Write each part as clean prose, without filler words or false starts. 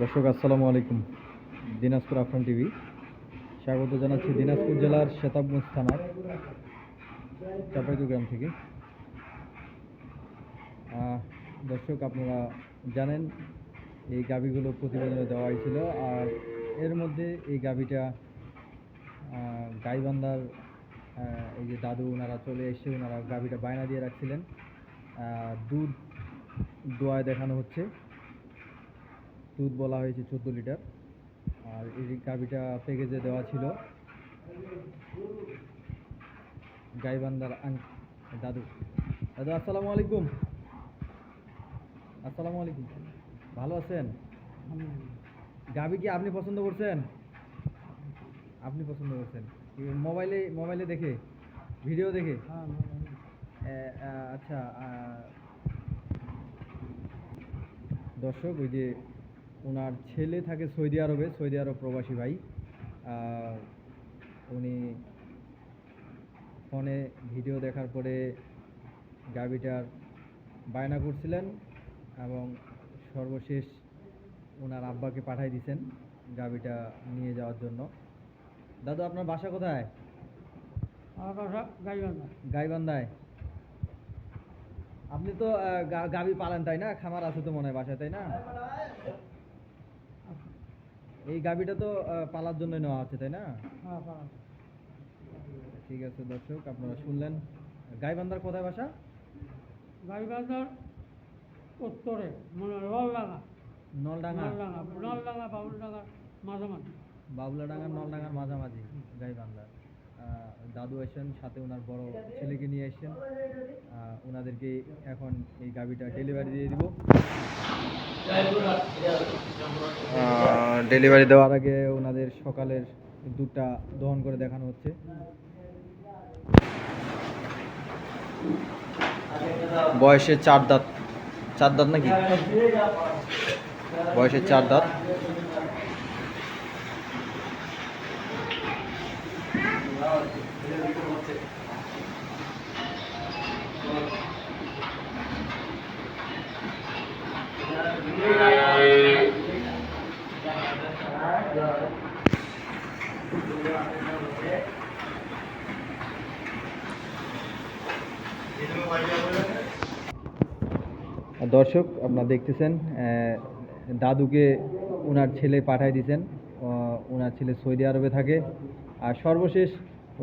দর্শক আসসালামু আলাইকুম। দিনাজপুর আফরান টিভি স্বাগত জানাচ্ছি দিনাজপুর জেলার শেতাবগঞ্জ থানার চাপাইদুর গ্রাম থেকে। দর্শক আপনারা জানেন এই গাভীগুলো প্রতিবেদনে দেওয়া হয়েছিল, আর এর মধ্যে এই গাভীটা গাইবান্ধার এই যে দাদু ওনারা চলে এসে ওনারা গাভীটা বায়না দিয়ে রাখছিলেন। দুধ দোয়ায় দেখানো হচ্ছে, দুধ বলা হয়েছে 14 লিটার। আর এই গাভীটা প্যাকেজে দেওয়া ছিল গাইবান্ধার দাদু। দাদু আসসালামু আলাইকুম। আসসালামু আলাইকুম, ভালো আছেন? গাভী কি আপনি পছন্দ করছেন? আপনি পছন্দ করছেন মোবাইলে দেখে, ভিডিও দেখে? আচ্ছা, দর্শক ওই যে ওনার ছেলে থাকে সৌদি আরব প্রবাসী ভাই। উনি ফোনে ভিডিও দেখার পরে গাভীটার বায়না করছিলেন এবং সর্বশেষ ওনার আব্বাকে পাঠাই দিয়েছেন গাভীটা নিয়ে যাওয়ার জন্য। দাদু আপনার বাসা কোথায়? আমার বাসা গাইবান্ধা। গাইবান্ধায়? আপনি তো গাভী পালেন তাই না? খামার আছে তো মনে হয় বাসায়, তাই না? এই গাভীটা তো পালার জন্য নেওয়া হচ্ছে, তাই না? ঠিক আছে দর্শক, আপনারা শুনলেন। গাইবান্ধার কোথায় বাসা? গাইবান্ধার উত্তরে নলডাঙ্গা, বাবুলাডাঙ্গার নলডাঙ্গার মাঝামাঝি গাইবান্ধা। দাদু এসেছেন, সাথে ওনার বড় ছেলেকে নিয়ে এসেছেন। ওনাদেরকে এখন এই গাভীটা ডেলিভারি দিয়ে দিব। ডেলিভারি দেওয়ার আগে ওনাদের সকালের দুধটা দহন করে দেখানো হচ্ছে। বয়সে 4 দাঁত, 4 দাঁত নাকি? বয়সে 4 দাঁত। দর্শক আপনারা দেখতেছেন দাদুকে ওনার ছেলে পাঠাই দিয়েছেন। ওনার ছেলে সৌদি আরবে থাকে, আর সর্বশেষ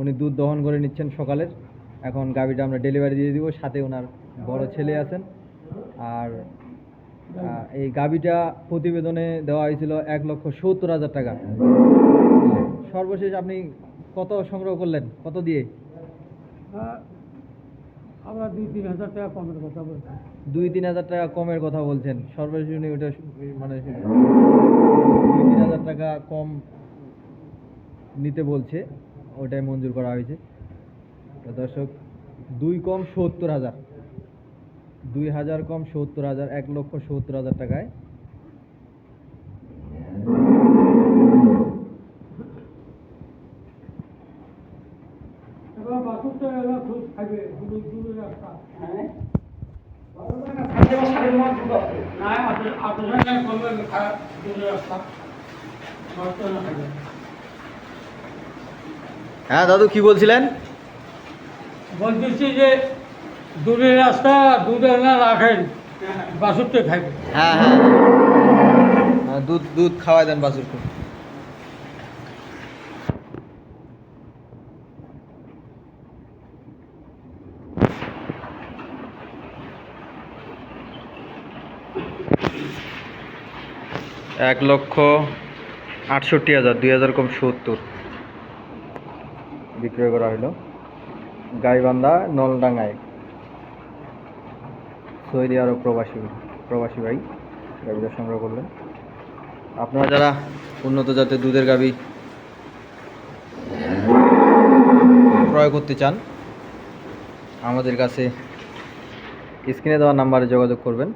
উনি দুধ দহন করে নিচ্ছেন সকালের। এখন গাভীটা আমরা ডেলিভারি দিয়ে দিব, সাথে ওনার বড় ছেলে আছেন। আর এই গাভীটা প্রতিবেদনে দেওয়া হয়েছিল 1,70,000 টাকা। সর্বশেষ আপনি কত সংগ্রহ করলেন, কত দিয়ে? আমরা 2-3 হাজার টাকা কমের কথা বলছি। 2-3 হাজার টাকা কমের কথা বলছেন সর্বশেষ উনি ওটা, মানে 2-3 হাজার টাকা কম নিতে বলছে, ওটাই মঞ্জুর করা হয়েছে। তো দর্শক 2 কম 70,000, 2,000 কম 70,000, 1,70,000 টাকায় হ্যাঁ দাদু কি বলছিলেন? বলতেছি যে দূরের রাস্তা দুধে না রাখেন, বাছুরতে খাইবে। হ্যাঁ হ্যাঁ, দুধ খাওয়াই দেন বাছুরকে। $1,68,000, 2,000 কম 70 বিক্রয় করা হলো গাইবান্ধা নলডাঙ্গায়। সৌদি আরব প্রবাসী ভাই গাভীটা সংগ্রহ করলেন। আপনারা যারা উন্নত জাতের দুধের গাভী ক্রয় করতে চান, আমাদের কাছে স্ক্রিনে দেওয়া নাম্বারে যোগাযোগ করবেন।